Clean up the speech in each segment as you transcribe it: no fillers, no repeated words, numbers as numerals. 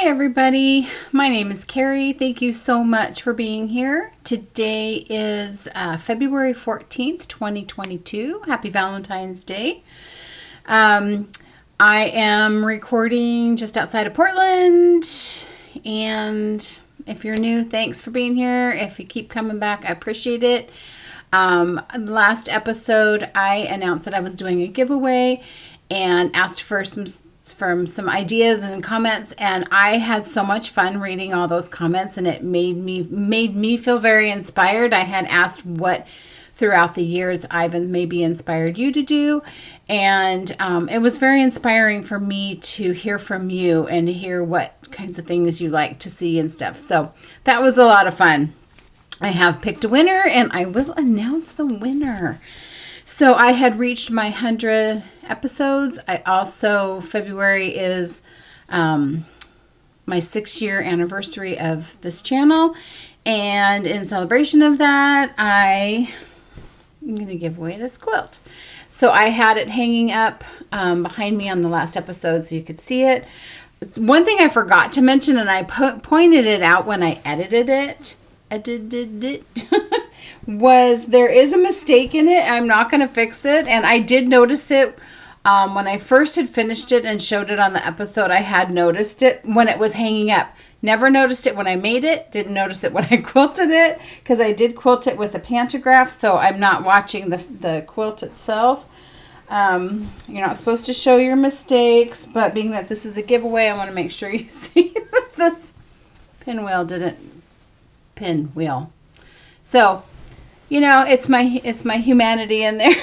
Hi everybody, my name is Carrie. Thank you so much for being here. Today is February 14th, 2022. Happy Valentine's Day. I am recording just outside of Portland, and if you're new, thanks for being here. If you keep coming back, I appreciate it. Last episode, I announced that I was doing a giveaway and asked for some ideas and comments, and I had so much fun reading all those comments, and it made me feel very inspired. I had asked what throughout the years I've maybe inspired you to do, and it was very inspiring for me to hear from you and to hear what kinds of things you like to see and stuff. So that was a lot of fun. I have picked a winner, and I will announce the winner. So I had reached my 100 episodes. February is my 6-year anniversary of this channel. And in celebration of that, I'm going to give away this quilt. So I had it hanging up behind me on the last episode so you could see it. One thing I forgot to mention, and I pointed it out when I edited it. Was there is a mistake in it. I'm not going to fix it, and I did notice it when I first had finished it and showed it on the episode. I had noticed it when it was hanging up. Never noticed it when I made it. Didn't notice it when I quilted it, because I did quilt it with a pantograph, so I'm not watching the quilt itself. You're not supposed to show your mistakes, but being that this is a giveaway, I want to make sure you see that this pinwheel didn't pinwheel. So, you know, it's my humanity in there.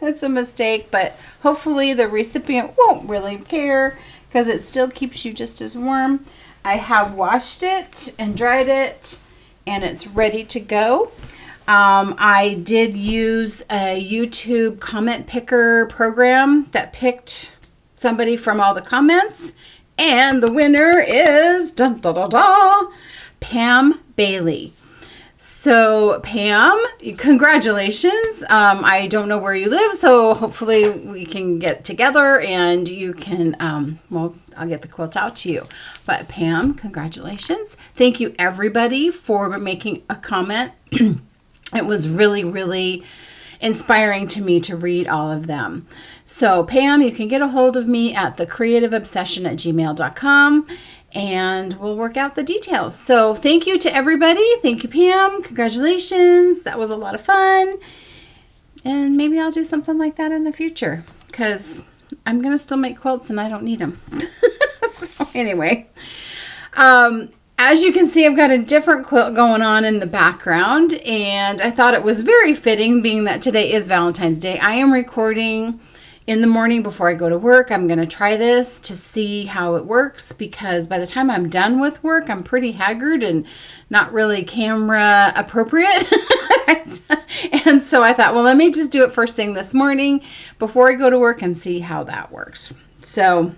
It's a mistake, but hopefully the recipient won't really care, because it still keeps you just as warm. I have washed it and dried it, and it's ready to go. I did use a YouTube comment picker program that picked somebody from all the comments, and the winner is Pam Bailey. So Pam, congratulations. I don't know where you live, so hopefully we can get together and you can, I'll get the quilt out to you. But Pam, congratulations. Thank you everybody for making a comment. It was really, really inspiring to me to read all of them. So Pam, you can get a hold of me at thecreativeobsession@gmail.com. and we'll work out the details. So thank you to everybody. Thank you, Pam. Congratulations. That was a lot of fun. And maybe I'll do something like that in the future, because I'm going to still make quilts and I don't need them. So anyway, as you can see, I've got a different quilt going on in the background, and I thought it was very fitting, being that today is Valentine's Day. I am recording in the morning before I go to work. I'm going to try this to see how it works, because by the time I'm done with work, I'm pretty haggard and not really camera appropriate. And so I thought, well, let me just do it first thing this morning before I go to work and see how that works. So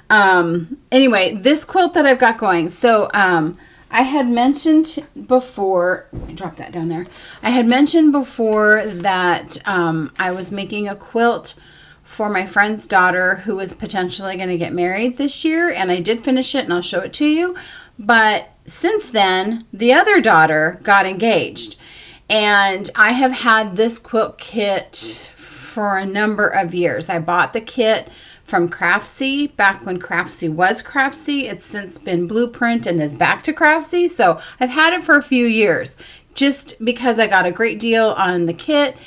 anyway, this quilt that I've got going. So I had mentioned before, drop that down there. I had mentioned before that I was making a quilt for my friend's daughter who is potentially going to get married this year, and I did finish it and I'll show it to you. But since then, the other daughter got engaged, and I have had this quilt kit for a number of years. I bought the kit from Craftsy back when Craftsy was Craftsy. It's since been Blueprint and is back to Craftsy. So I've had it for a few years, just because I got a great deal on the kit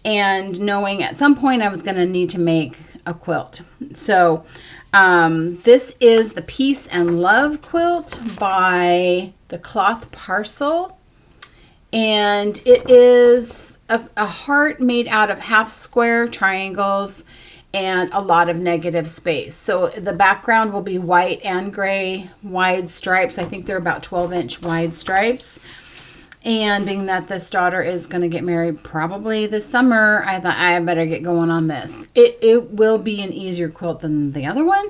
and knowing at some point I was going to need to make a quilt. So this is the Peace and Love quilt by the Cloth Parcel. And it is a heart made out of half square triangles and a lot of negative space. So the background will be white and gray wide stripes. I think they're about 12-inch wide stripes. And being that this daughter is going to get married probably this summer, I thought I better get going on this. It will be an easier quilt than the other one,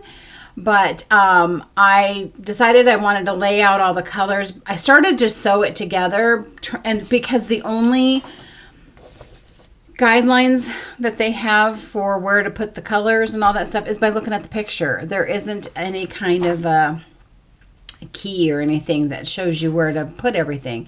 but I decided I wanted to lay out all the colors. I started to sew it together, and because the only guidelines that they have for where to put the colors and all that stuff is by looking at the picture. There isn't any kind of a key or anything that shows you where to put everything.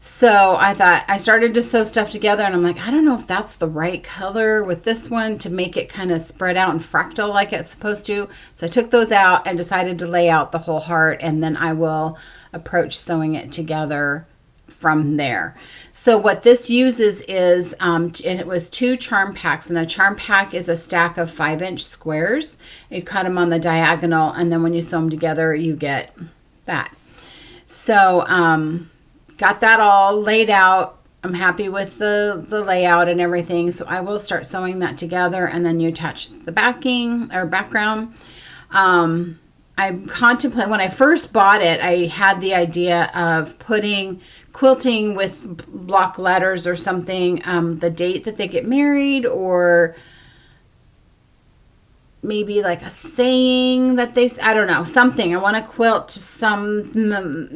So I thought, I started to sew stuff together and I'm like, I don't know if that's the right color with this one to make it kind of spread out and fractal like it's supposed to. So I took those out and decided to lay out the whole heart, and then I will approach sewing it together from there. So what this uses is, and it was 2 charm packs, and a charm pack is a stack of 5-inch squares. You cut them on the diagonal, and then when you sew them together, you get that. So, got that all laid out. I'm happy with the layout and everything. So I will start sewing that together, and then you attach the backing or background. I contemplate, when I first bought it, I had the idea of putting quilting with block letters or something, the date that they get married, or maybe like a saying that they, I don't know, something. I want to quilt some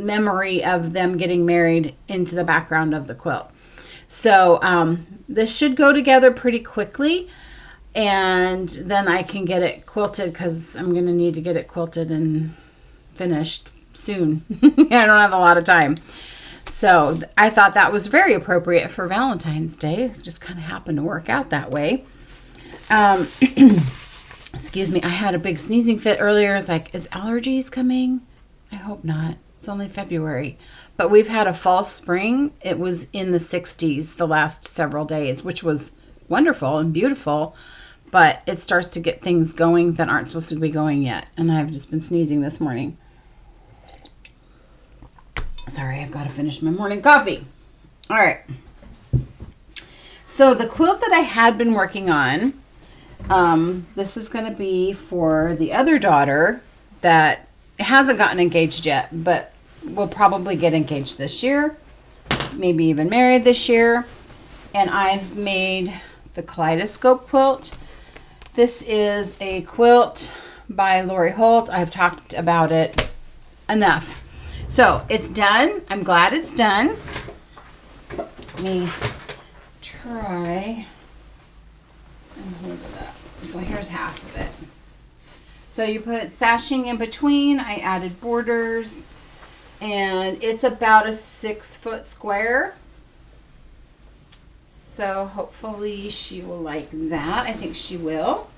memory of them getting married into the background of the quilt. So this should go together pretty quickly, and then I can get it quilted, because I'm going to need to get it quilted and finished soon. I don't have a lot of time. So I thought that was very appropriate for Valentine's Day. It just kind of happened to work out that way. Excuse me, I had a big sneezing fit earlier. It's like, is allergies coming? I hope not. It's only February. But we've had a false spring. It was in the 60s the last several days, which was wonderful and beautiful. But it starts to get things going that aren't supposed to be going yet. And I've just been sneezing this morning. Sorry, I've got to finish my morning coffee. All right. So the quilt that I had been working on, this is going to be for the other daughter that hasn't gotten engaged yet, but will probably get engaged this year, maybe even married this year. And I've made the Kaleidoscope quilt. This is a quilt by Lori Holt. I've talked about it enough. So it's done. I'm glad it's done. Let me try and hold it up. So here's half of it. So you put sashing in between. I added borders, and it's about a 6-foot square. So hopefully she will like that. I think she will.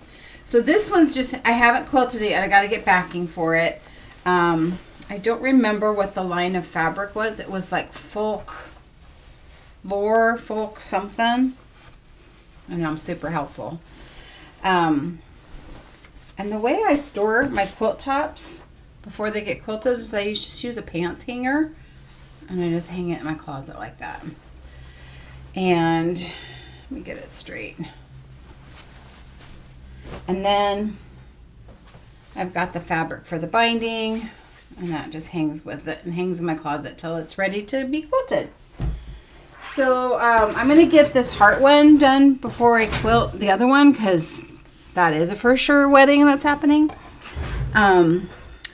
So this one's just, I haven't quilted it yet. I got to get backing for it. I don't remember what the line of fabric was. It was like folk something. I know I'm super helpful. And the way I store my quilt tops before they get quilted is I just use a pants hanger, and I just hang it in my closet like that. And let me get it straight. And then I've got the fabric for the binding, and that just hangs with it and hangs in my closet till it's ready to be quilted. So I'm going to get this heart one done before I quilt the other one, because that is a for sure wedding that's happening. I'm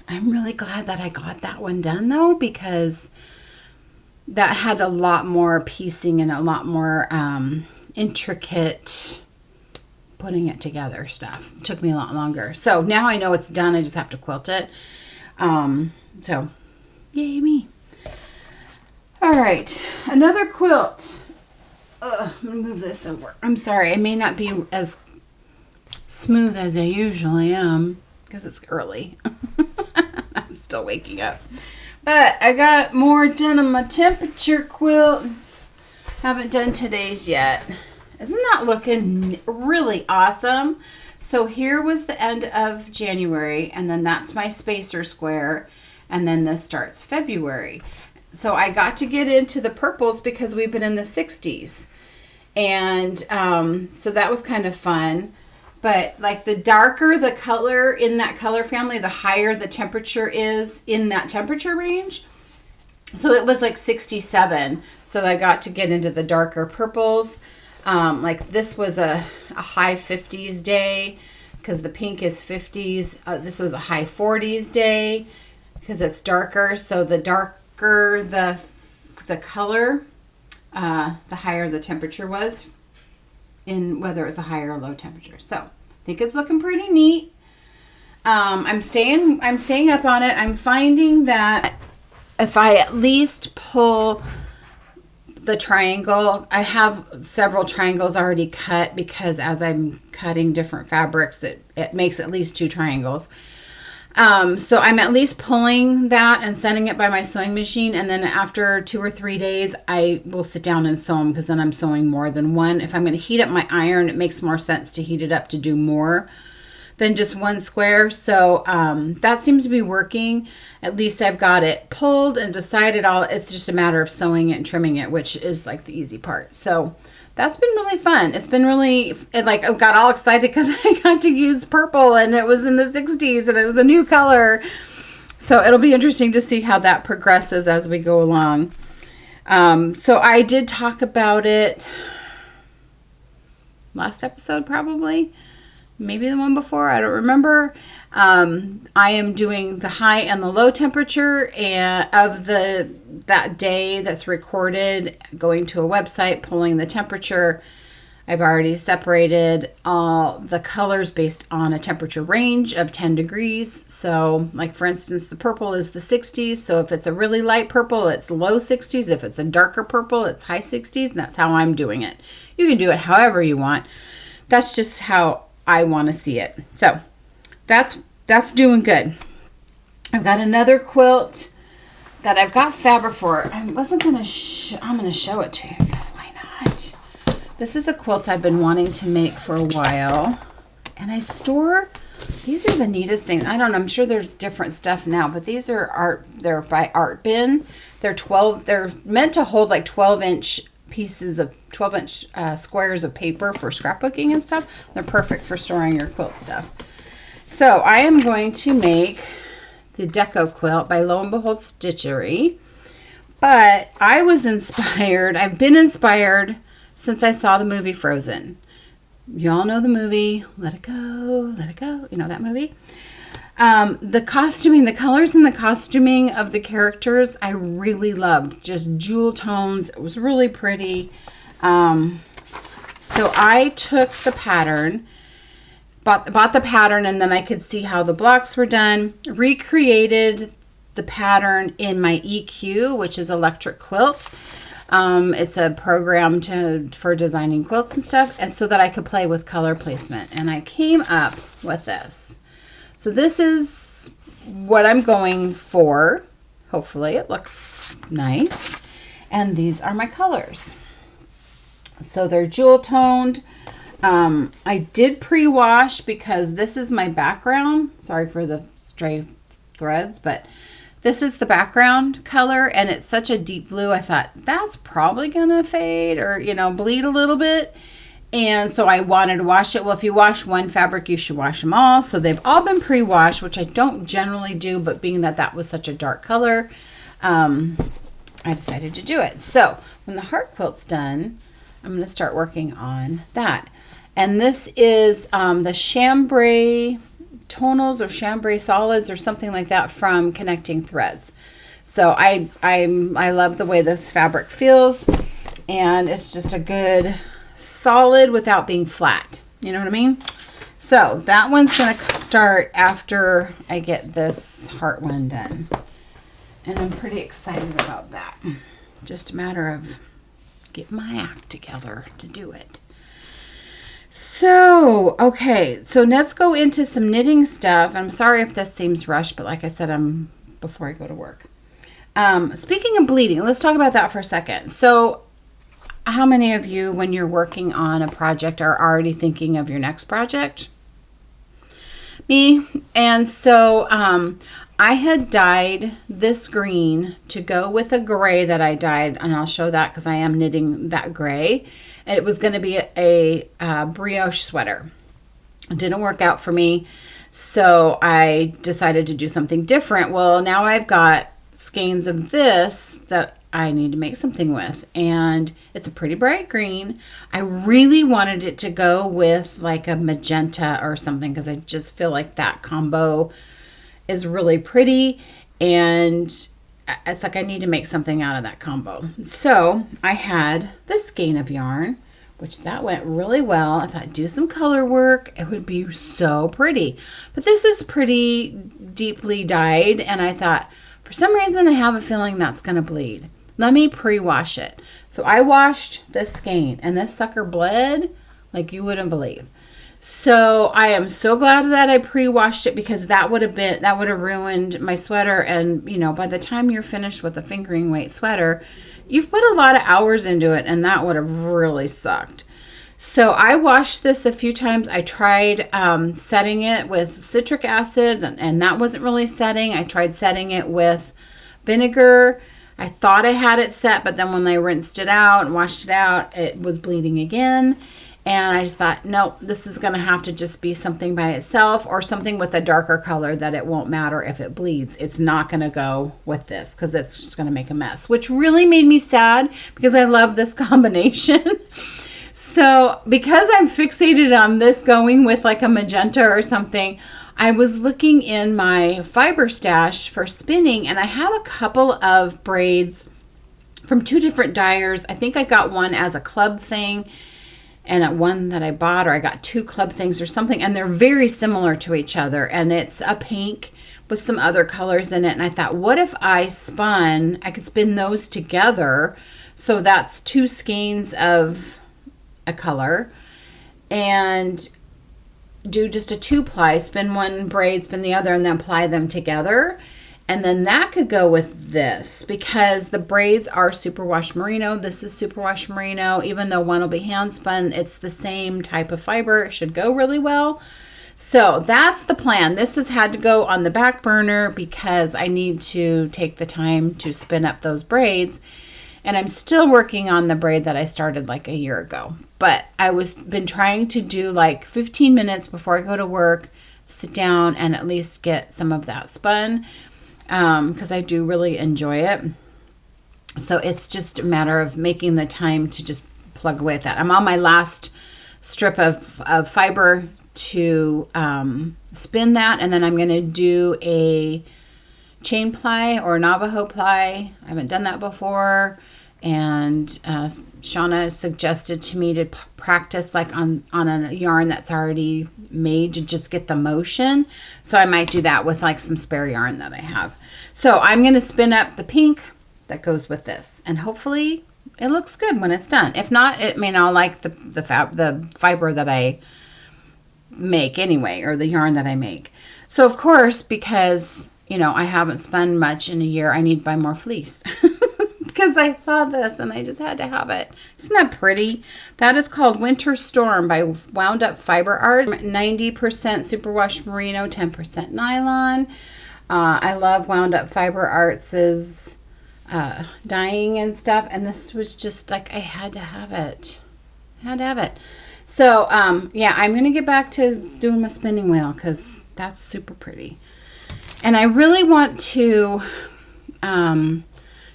really glad that I got that one done though, because that had a lot more piecing and a lot more intricate putting it together stuff. It took me a lot longer. So now I know it's done. I just have to quilt it. So yay me. All right, another quilt. I'm gonna move this over. I'm sorry, I may not be as smooth as I usually am because it's early. I'm still waking up. But I got more done on my temperature quilt. Haven't done today's yet. Isn't that looking really awesome? So here was the end of January, and then that's my spacer square, and then this starts February. So I got to get into the purples because we've been in the 60s. And so that was kind of fun. But like the darker the color in that color family, the higher the temperature is in that temperature range. So it was like 67. So I got to get into the darker purples. Like this was a high 50s day because the pink is 50s. This was a high 40s day because it's darker. So the darker the color, the higher the temperature was. in whether it's a high or low temperature. So I think it's looking pretty neat. I'm staying up on it. I'm finding that if I at least pull the triangle, I have several triangles already cut because as I'm cutting different fabrics, it makes at least 2 triangles. So I'm at least pulling that and setting it by my sewing machine. And then after 2 or 3 days, I will sit down and sew them because then I'm sewing more than one. If I'm going to heat up my iron, it makes more sense to heat it up to do more than just one square. So that seems to be working. At least I've got it pulled and decided all. It's just a matter of sewing it and trimming it, which is like the easy part. So that's been really fun. It's been really, like, I got all excited because I got to use purple and it was in the 60s and it was a new color. So it'll be interesting to see how that progresses as we go along. So I did talk about it last episode, probably. Maybe the one before, I don't remember. I am doing the high and the low temperature of that day that's recorded, going to a website, pulling the temperature. I've already separated all the colors based on a temperature range of 10 degrees. So like for instance, the purple is the 60s. So if it's a really light purple, it's low 60s. If it's a darker purple, it's high 60s. And that's how I'm doing it. You can do it however you want. That's just how I want to see it. So that's doing good. I've got another quilt that I've got fabric for. I wasn't going to I'm going to show it to you because why not? This is a quilt I've been wanting to make for a while. And I store, these are the neatest things. I don't know, I'm sure there's different stuff now, but these are art, they're by Art Bin. They're meant to hold like 12-inch pieces of 12-inch squares of paper for scrapbooking and stuff. They're perfect for storing your quilt stuff. So I am going to make the Deco Quilt by Lo and Behold Stitchery. But I was inspired. I've been inspired since I saw the movie Frozen. Y'all know the movie, Let It Go, Let It Go. You know that movie? The costuming, the colors and the costuming of the characters, I really loved. Just jewel tones. It was really pretty. So I took the pattern, bought the pattern, and then I could see how the blocks were done. Recreated the pattern in my EQ, which is Electric Quilt. It's a program for designing quilts and stuff, and so that I could play with color placement. And I came up with this. So this is what I'm going for. Hopefully it looks nice. And these are my colors. So they're jewel toned. I did pre-wash because this is my background. Sorry for the stray threads, but this is the background color and it's such a deep blue. I thought that's probably gonna fade or, bleed a little bit. And so I wanted to wash it. Well, if you wash one fabric, you should wash them all. So they've all been pre-washed, which I don't generally do, but being that was such a dark color, I decided to do it. So when the heart quilt's done, I'm going to start working on that. And this is the chambray tonals or chambray solids or something like that from Connecting Threads. So I love the way this fabric feels, and it's just a good solid without being flat. You know what I mean? So that one's going to start after I get this heart one done. And I'm pretty excited about that. Just a matter of getting my act together to do it. So, okay. So let's go into some knitting stuff. I'm sorry if this seems rushed, but like I said, before I go to work. Speaking of bleeding, let's talk about that for a second. So how many of you, when you're working on a project, are already thinking of your next project? Me. And so I had dyed this green to go with a gray that I dyed, and I'll show that because I am knitting that gray. And it was going to be a brioche sweater. It didn't work out for me, so I decided to do something different. Well, now I've got skeins of this that I need to make something with, and it's a pretty bright green. I really wanted it to go with like a magenta or something because I just feel like that combo is really pretty, and it's like I need to make something out of that combo. So I had this skein of yarn, which that went really well. I thought, do some color work. It would be so pretty. But this is pretty deeply dyed, and I thought, for some reason, I have a feeling that's going to bleed. Let me pre-wash it. So I washed this skein, and this sucker bled like you wouldn't believe. So I am so glad that I pre-washed it, because that would have ruined my sweater. And you know, by the time you're finished with a fingering weight sweater, you've put a lot of hours into it, and that would have really sucked. So I washed this a few times. I tried setting it with citric acid, and that wasn't really setting. I tried setting it with vinegar. I thought I had it set, but then when I rinsed it out and washed it out, it was bleeding again. And I just thought, no, this is going to have to just be something by itself, or something with a darker color that it won't matter if it bleeds. It's not going to go with this, because it's just going to make a mess, which really made me sad, because I love this combination. So because I'm fixated on this going with like a magenta or something, I was looking in my fiber stash for spinning, and I have a couple of braids from 2 different dyers. I think I got one as a club thing, and one that I bought, or I got 2 club things or something, and they're very similar to each other, and it's a pink with some other colors in it. And I thought, what if I could spin those together, so that's 2 skeins of a color, and do just a 2-ply, spin one braid, spin the other, and then ply them together. And then that could go with this, because the braids are superwash merino. This is superwash merino. Even though one will be hand spun, it's the same type of fiber. It should go really well. So that's the plan. This has had to go on the back burner, because I need to take the time to spin up those braids. And I'm still working on the braid that I started like a year ago. But been trying to do like 15 minutes before I go to work, sit down and at least get some of that spun. Because I do really enjoy it. So it's just a matter of making the time to just plug away at that. I'm on my last strip of fiber to spin that, and then I'm going to do a chain ply or Navajo ply. I haven't done that before, and Shauna suggested to me to practice like on a yarn that's already made, to just get the motion. So I might do that with like some spare yarn that I have. So I'm going to spin up the pink that goes with this, and hopefully it looks good when it's done. If not, it may not like the fiber that I make anyway, or the yarn that I make. So of course, because you know I haven't spun much in a year, I need to buy more fleece. Because I saw this and I just had to have it. Isn't that pretty? That is called Winter Storm by Wound Up Fiber Art. 90% superwash merino, 10% nylon. I love Wound Up Fiber Arts' dyeing and stuff. And this was just like, I had to have it. So, yeah, I'm going to get back to doing my spinning wheel, because that's super pretty. And I really want to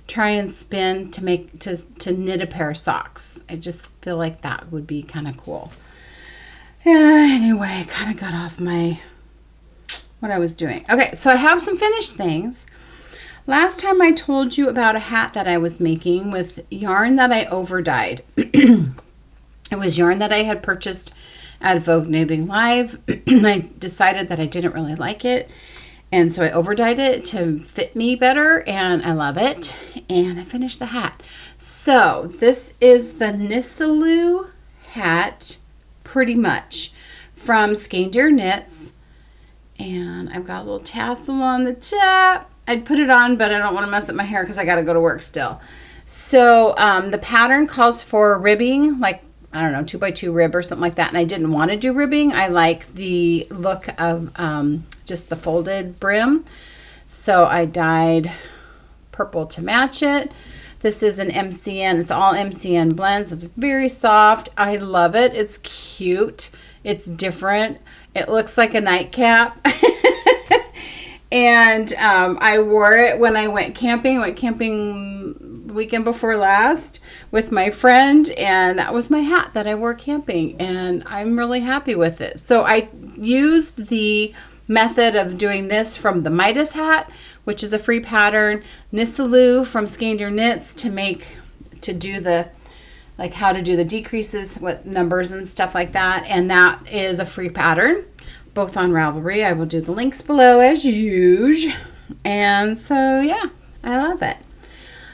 try and spin to knit a pair of socks. I just feel like that would be kind of cool. Anyway, I kind of got off what I was doing. Okay, so I have some finished things. Last time I told you about a hat that I was making with yarn that I over dyed. It was yarn that I had purchased at Vogue Knitting Live. I decided that I didn't really like it, and so I over dyed it to fit me better, and I love it. And I finished the hat. So this is the Nissaloo hat, pretty much, from Skein Deer Knits. And I've got a little tassel on the top. I'd put it on, but I don't want to mess up my hair because I got to go to work still. So the pattern calls for ribbing, like, I don't know, 2x2 rib or something like that. And I didn't want to do ribbing. I like the look of just the folded brim. So I dyed purple to match it. This is an MCN. It's all MCN blend, so it's very soft. I love it. It's cute. It's different. It looks like a nightcap. And I wore it when I went camping. I went camping the weekend before last with my friend, and that was my hat that I wore camping, and I'm really happy with it. So I used the method of doing this from the Midas hat, which is a free pattern, Nissaloo from Skein Deer Knits to do the like how to do the decreases, what numbers and stuff like that. And that is a free pattern, both on Ravelry. I will do the links below as usual. And so, yeah, I love it.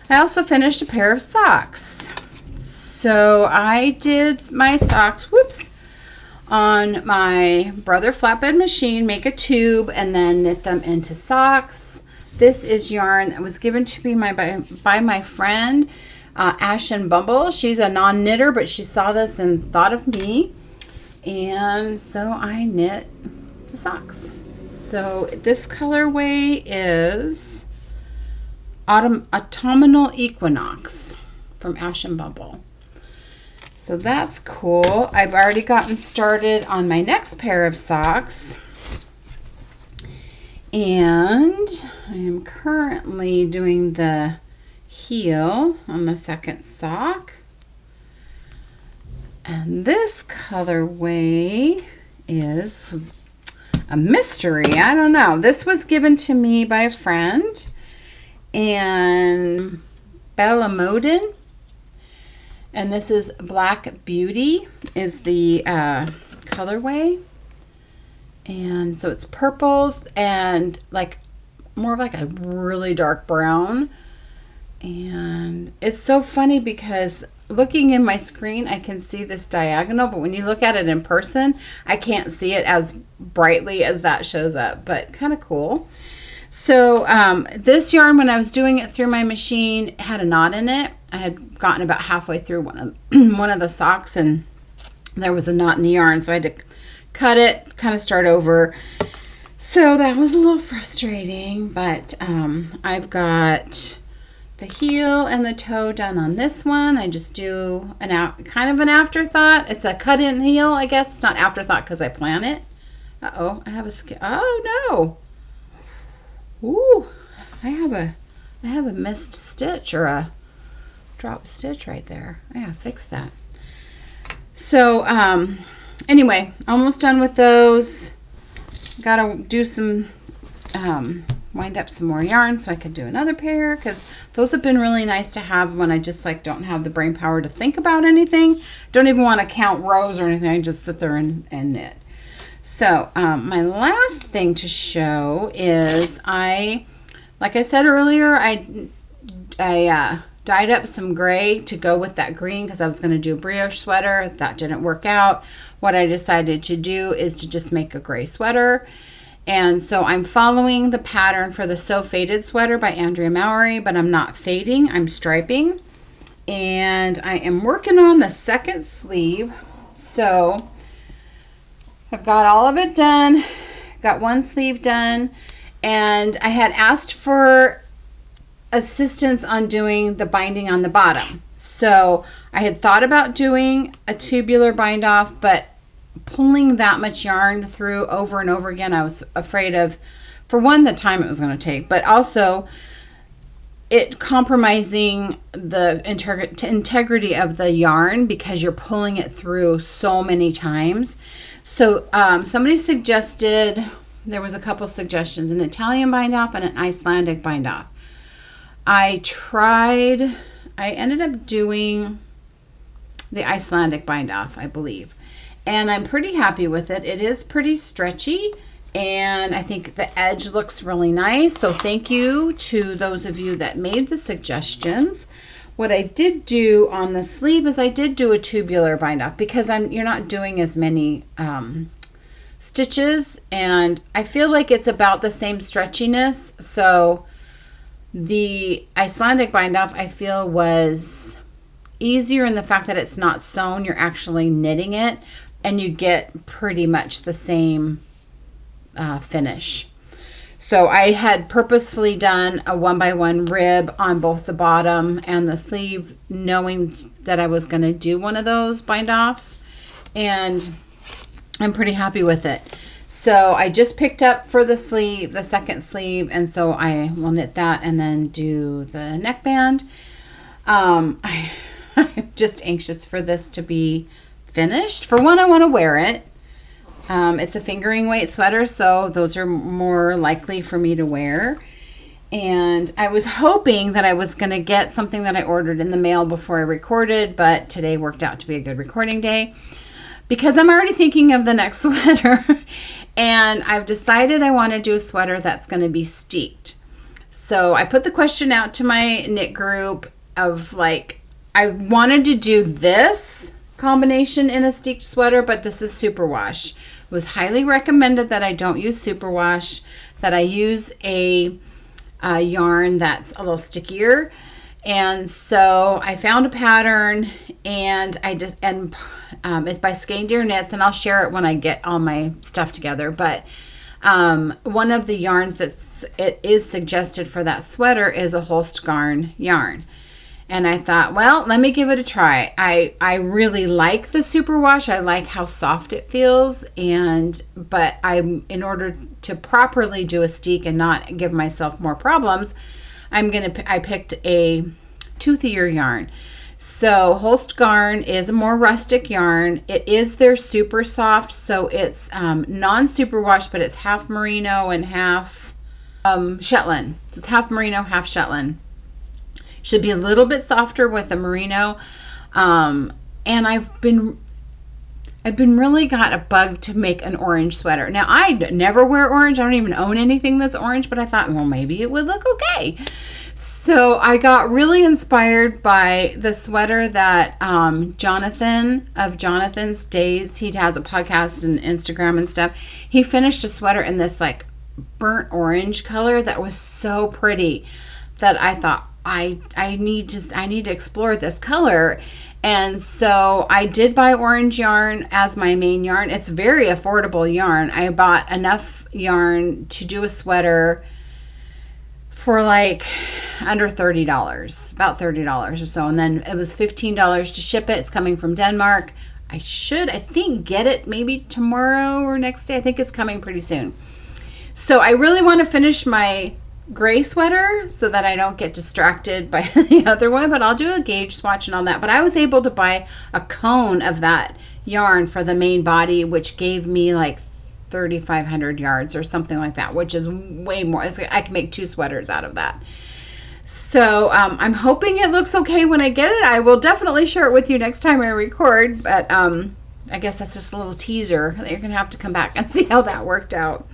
I also finished a pair of socks. So I did my socks, on my Brother flatbed machine, make a tube, and then knit them into socks. This is yarn that was given to me by my friend, Ashen Bumble. She's a non-knitter, but she saw this and thought of me. And so I knit the socks. So this colorway is Autumnal Equinox from Ashen Bumble. So that's cool. I've already gotten started on my next pair of socks. And I am currently doing the heel on the second sock. And this colorway is a mystery. I don't know. This was given to me by a friend. And Bella Moden. And this is Black Beauty is the colorway. And so it's purples and like more like a really dark brown. And it's so funny because looking in my screen, I can see this diagonal, but when you look at it in person, I can't see it as brightly as that shows up, but kind of cool. So this yarn, when I was doing it through my machine, had a knot in it. I had gotten about halfway through one of the socks and there was a knot in the yarn, so I had to cut it, kind of start over. So that was a little frustrating, but I've got the heel and the toe done on this one. I just do kind of an afterthought. It's a cut-in heel, I guess. It's not afterthought because I plan it. Uh-oh, I have a oh no. Ooh, I have a missed stitch or a drop stitch right there. I gotta fix that. So anyway, almost done with those. Gotta do some wind up some more yarn so I could do another pair, because those have been really nice to have when I just like don't have the brain power to think about anything. Don't even want to count rows or anything. I just sit there and knit. So my last thing to show is like I said earlier, I dyed up some gray to go with that green because I was going to do a brioche sweater. That didn't work out. What I decided to do is to just make a gray sweater. And so I'm following the pattern for the So Faded sweater by Andrea Mowry, but I'm not fading, I'm striping. And I am working on the second sleeve. So I've got all of it done, got one sleeve done, and I had asked for assistance on doing the binding on the bottom. So I had thought about doing a tubular bind off, but pulling that much yarn through over and over again, I was afraid of, for one, the time it was going to take, but also it compromising the integrity of the yarn because you're pulling it through so many times. So somebody suggested, there was a couple suggestions, an Italian bind off and an Icelandic bind off. I ended up doing the Icelandic bind off, I believe. And I'm pretty happy with it. It is pretty stretchy, and I think the edge looks really nice. So thank you to those of you that made the suggestions. What I did do on the sleeve is I did do a tubular bind off because you're not doing as many stitches, and I feel like it's about the same stretchiness. So the Icelandic bind off I feel was easier in the fact that it's not sewn, you're actually knitting it, and you get pretty much the same finish. So I had purposefully done a 1x1 rib on both the bottom and the sleeve, knowing that I was going to do one of those bind offs, and I'm pretty happy with it. So I just picked up for the sleeve, the second sleeve, and so I will knit that and then do the neckband. I'm just anxious for this to be finished. For one, I want to wear it. It's a fingering weight sweater, so those are more likely for me to wear. And I was hoping that I was going to get something that I ordered in the mail before I recorded, but today worked out to be a good recording day because I'm already thinking of the next sweater. And I've decided I want to do a sweater that's going to be steeked. So I put the question out to my knit group of like, I wanted to do this combination in a steeked sweater, but this is superwash. It was highly recommended that I don't use superwash, that I use a yarn that's a little stickier. And so I found a pattern, and it's by Skein Deer Knits, and I'll share it when I get all my stuff together. But one of the yarns it is suggested for that sweater is a Holstgarn yarn. And I thought, well, let me give it a try. I really like the superwash. I like how soft it feels. But in order to properly do a steek and not give myself more problems, I picked a toothier yarn. So Holstgarn is a more rustic yarn. It is their super soft, so it's non-superwash, but it's half merino and half Shetland. So it's half merino, half Shetland. Should be a little bit softer with the merino. And I've been really got a bug to make an orange sweater. Now, I never wear orange. I don't even own anything that's orange, but I thought, well, maybe it would look okay. So I got really inspired by the sweater that Jonathan of Jonathan's Days, he has a podcast and Instagram and stuff. He finished a sweater in this like burnt orange color that was so pretty that I thought, I need to explore this color. And so I did buy orange yarn as my main yarn. It's very affordable yarn. I bought enough yarn to do a sweater for like under $30, about $30 or so. And then it was $15 to ship it. It's coming from Denmark. I think get it maybe tomorrow or next day. I think it's coming pretty soon. So I really want to finish my gray sweater so that I don't get distracted by the other one, but I'll do a gauge swatch and all that. But I was able to buy a cone of that yarn for the main body, which gave me like 3,500 yards or something like that, which is way more. I can make 2 sweaters out of that. So I'm hoping it looks okay when I get it. I will definitely share it with you next time I record, but I guess that's just a little teaser. You're gonna have to come back and see how that worked out.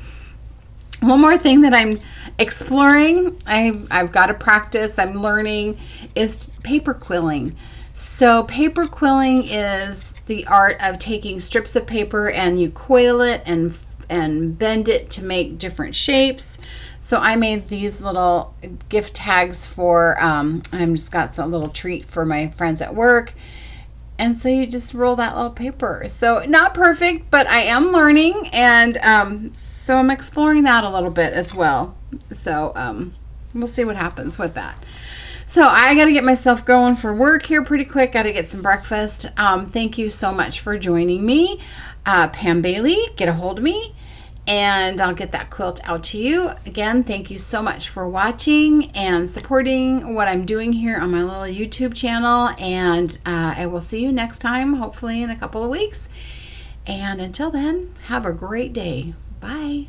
One more thing that I'm exploring, I've got to practice, I'm learning, is paper quilling. So paper quilling is the art of taking strips of paper and you coil it and bend it to make different shapes. So I made these little gift tags for, I've just got a little treat for my friends at work. And so you just roll that little paper. So not perfect, but I am learning. And so I'm exploring that a little bit as well. So we'll see what happens with that. So I got to get myself going for work here pretty quick. Got to get some breakfast. Thank you so much for joining me. Pam Bailey, get a hold of me. And I'll get that quilt out to you. Again, thank you so much for watching and supporting what I'm doing here on my little YouTube channel. And I will see you next time, hopefully in a couple of weeks. And until then, have a great day. Bye.